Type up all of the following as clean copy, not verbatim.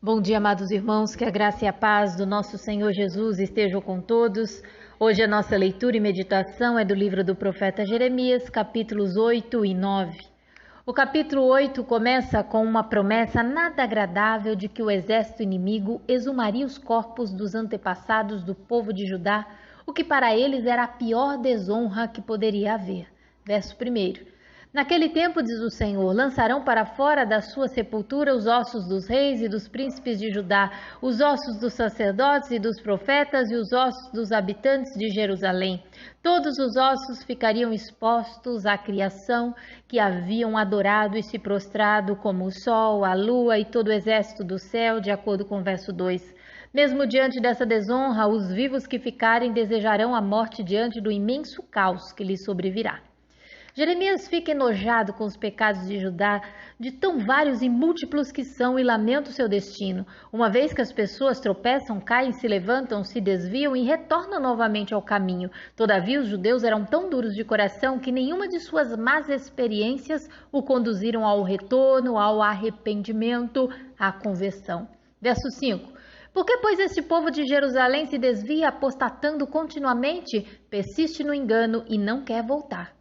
Bom dia, amados irmãos, que a graça e a paz do nosso Senhor Jesus estejam com todos. Hoje a nossa leitura e meditação é do livro do profeta Jeremias, capítulos 8 e 9. O capítulo 8 começa com uma promessa nada agradável de que o exército inimigo exumaria os corpos dos antepassados do povo de Judá, o que para eles era a pior desonra que poderia haver. Verso 1. Naquele tempo, diz o Senhor, lançarão para fora da sua sepultura os ossos dos reis e dos príncipes de Judá, os ossos dos sacerdotes e dos profetas e os ossos dos habitantes de Jerusalém. Todos os ossos ficariam expostos à criação que haviam adorado e se prostrado, como o sol, a lua e todo o exército do céu, de acordo com o verso 2. Mesmo diante dessa desonra, os vivos que ficarem desejarão a morte diante do imenso caos que lhes sobrevirá. Jeremias fica enojado com os pecados de Judá, de tão vários e múltiplos que são, e lamenta o seu destino, uma vez que as pessoas tropeçam, caem, se levantam, se desviam e retornam novamente ao caminho. Todavia, os judeus eram tão duros de coração que nenhuma de suas más experiências o conduziram ao retorno, ao arrependimento, à conversão. Verso 5. Por que, pois, este povo de Jerusalém se desvia, apostatando continuamente, persiste no engano e não quer voltar?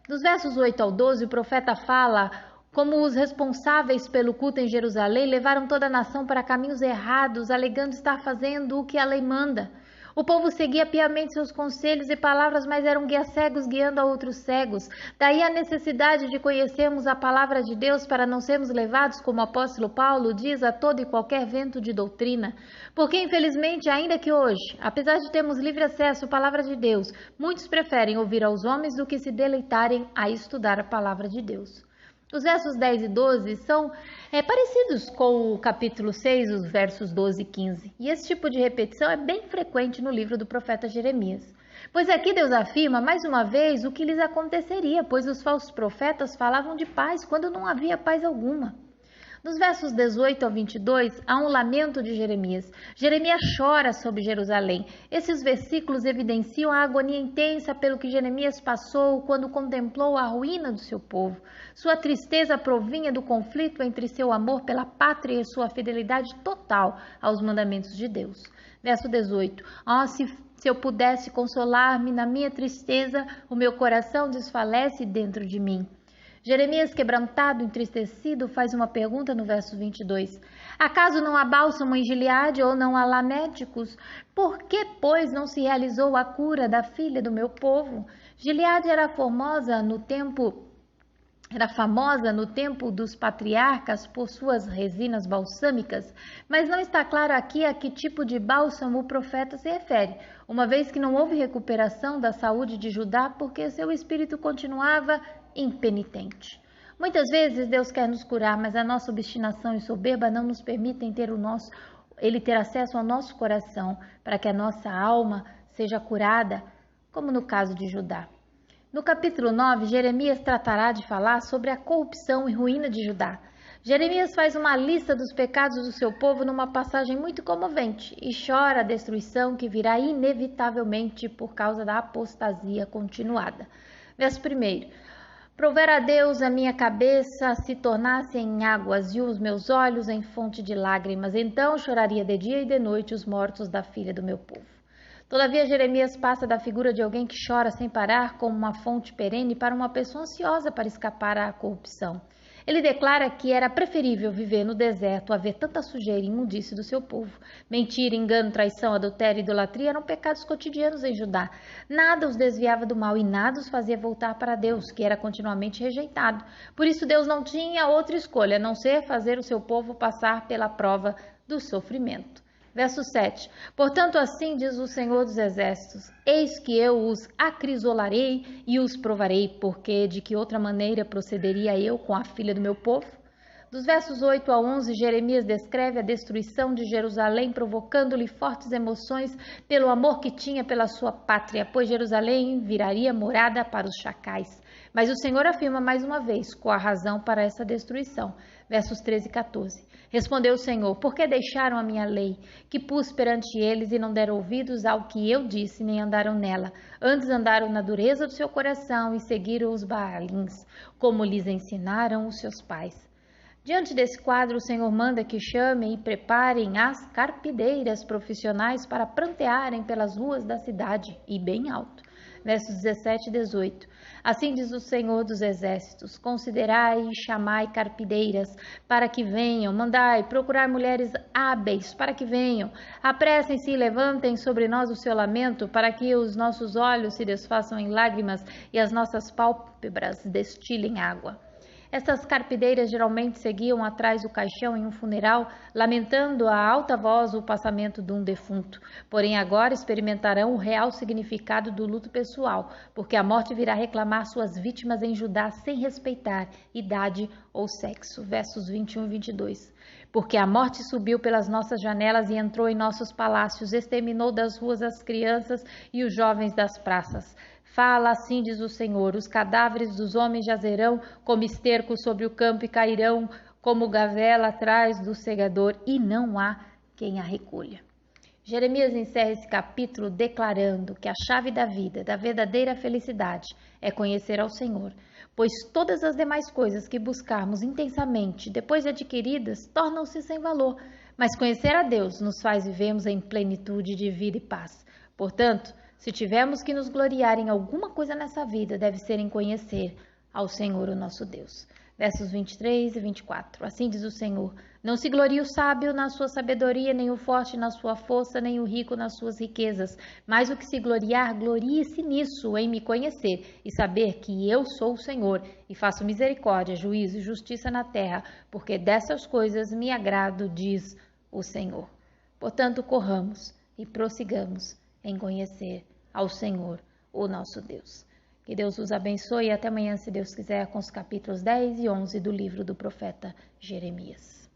Dos versos 8 ao 12, o profeta fala como os responsáveis pelo culto em Jerusalém levaram toda a nação para caminhos errados, alegando estar fazendo o que a lei manda. O povo seguia piamente seus conselhos e palavras, mas eram guias cegos guiando a outros cegos. Daí a necessidade de conhecermos a palavra de Deus para não sermos levados, como o apóstolo Paulo diz, a todo e qualquer vento de doutrina. Porque, infelizmente, ainda que hoje, apesar de termos livre acesso à palavra de Deus, muitos preferem ouvir aos homens do que se deleitarem a estudar a palavra de Deus. Os versos 10 e 12 são parecidos com o capítulo 6, os versos 12 e 15. E esse tipo de repetição é bem frequente no livro do profeta Jeremias. Pois aqui Deus afirma mais uma vez o que lhes aconteceria, pois os falsos profetas falavam de paz quando não havia paz alguma. Nos versos 18 ao 22, há um lamento de Jeremias. Jeremias chora sobre Jerusalém. Esses versículos evidenciam a agonia intensa pelo que Jeremias passou quando contemplou a ruína do seu povo. Sua tristeza provinha do conflito entre seu amor pela pátria e sua fidelidade total aos mandamentos de Deus. Verso 18. Se eu pudesse consolar-me na minha tristeza, o meu coração desfalece dentro de mim. Jeremias, quebrantado, entristecido, faz uma pergunta no verso 22. Acaso não há bálsamo em Gileade ou não há lá médicos? Por que, pois, não se realizou a cura da filha do meu povo? Gileade era famosa no tempo dos patriarcas por suas resinas balsâmicas, mas não está claro aqui a que tipo de bálsamo o profeta se refere, uma vez que não houve recuperação da saúde de Judá porque seu espírito continuava impenitente. Muitas vezes Deus quer nos curar, mas a nossa obstinação e soberba não nos permitem Ele ter acesso ao nosso coração para que a nossa alma seja curada, como no caso de Judá. No capítulo 9, Jeremias tratará de falar sobre a corrupção e ruína de Judá. Jeremias faz uma lista dos pecados do seu povo numa passagem muito comovente e chora a destruição que virá inevitavelmente por causa da apostasia continuada. Verso 1. Provera a Deus a minha cabeça se tornasse em águas e os meus olhos em fonte de lágrimas. Então choraria de dia e de noite os mortos da filha do meu povo. Todavia, Jeremias passa da figura de alguém que chora sem parar como uma fonte perene para uma pessoa ansiosa para escapar à corrupção. Ele declara que era preferível viver no deserto a ver tanta sujeira e imundície do seu povo. Mentira, engano, traição, adultério e idolatria eram pecados cotidianos em Judá. Nada os desviava do mal e nada os fazia voltar para Deus, que era continuamente rejeitado. Por isso Deus não tinha outra escolha, a não ser fazer o seu povo passar pela prova do sofrimento. Verso 7. Portanto, assim diz o Senhor dos Exércitos, eis que eu os acrisolarei e os provarei, porque de que outra maneira procederia eu com a filha do meu povo? Dos versos 8 a 11, Jeremias descreve a destruição de Jerusalém, provocando-lhe fortes emoções pelo amor que tinha pela sua pátria, pois Jerusalém viraria morada para os chacais. Mas o Senhor afirma mais uma vez qual a razão para essa destruição. Versos 13 e 14. Respondeu o Senhor, por que deixaram a minha lei, que pus perante eles e não deram ouvidos ao que eu disse, nem andaram nela? Antes andaram na dureza do seu coração e seguiram os Baalins, como lhes ensinaram os seus pais. Diante desse quadro, o Senhor manda que chamem e preparem as carpideiras profissionais para prantearem pelas ruas da cidade, e bem alto. Versos 17 e 18. Assim diz o Senhor dos Exércitos: considerai e chamai carpideiras para que venham, mandai procurar mulheres hábeis para que venham, apressem-se e levantem sobre nós o seu lamento, para que os nossos olhos se desfaçam em lágrimas e as nossas pálpebras destilem água. Estas carpideiras geralmente seguiam atrás do caixão em um funeral, lamentando a alta voz o passamento de um defunto. Porém, agora experimentarão o real significado do luto pessoal, porque a morte virá reclamar suas vítimas em Judá sem respeitar idade ou sexo. Versos 21 e 22. Porque a morte subiu pelas nossas janelas e entrou em nossos palácios, exterminou das ruas as crianças e os jovens das praças. Fala, assim diz o Senhor: os cadáveres dos homens jazerão como esterco sobre o campo e cairão como gavela atrás do segador, e não há quem a recolha. Jeremias encerra esse capítulo declarando que a chave da vida, da verdadeira felicidade, é conhecer ao Senhor, pois todas as demais coisas que buscarmos intensamente, depois adquiridas, tornam-se sem valor, mas conhecer a Deus nos faz vivermos em plenitude de vida e paz. Portanto, se tivermos que nos gloriar em alguma coisa nessa vida, deve ser em conhecer ao Senhor, o nosso Deus. Versos 23 e 24. Assim diz o Senhor: não se glorie o sábio na sua sabedoria, nem o forte na sua força, nem o rico nas suas riquezas. Mas o que se gloriar, glorie-se nisso, em me conhecer e saber que eu sou o Senhor e faço misericórdia, juízo e justiça na terra, porque dessas coisas me agrado, diz o Senhor. Portanto, corramos e prossigamos em conhecer ao Senhor, o nosso Deus. Que Deus os abençoe e até amanhã, se Deus quiser, com os capítulos 10 e 11 do livro do profeta Jeremias.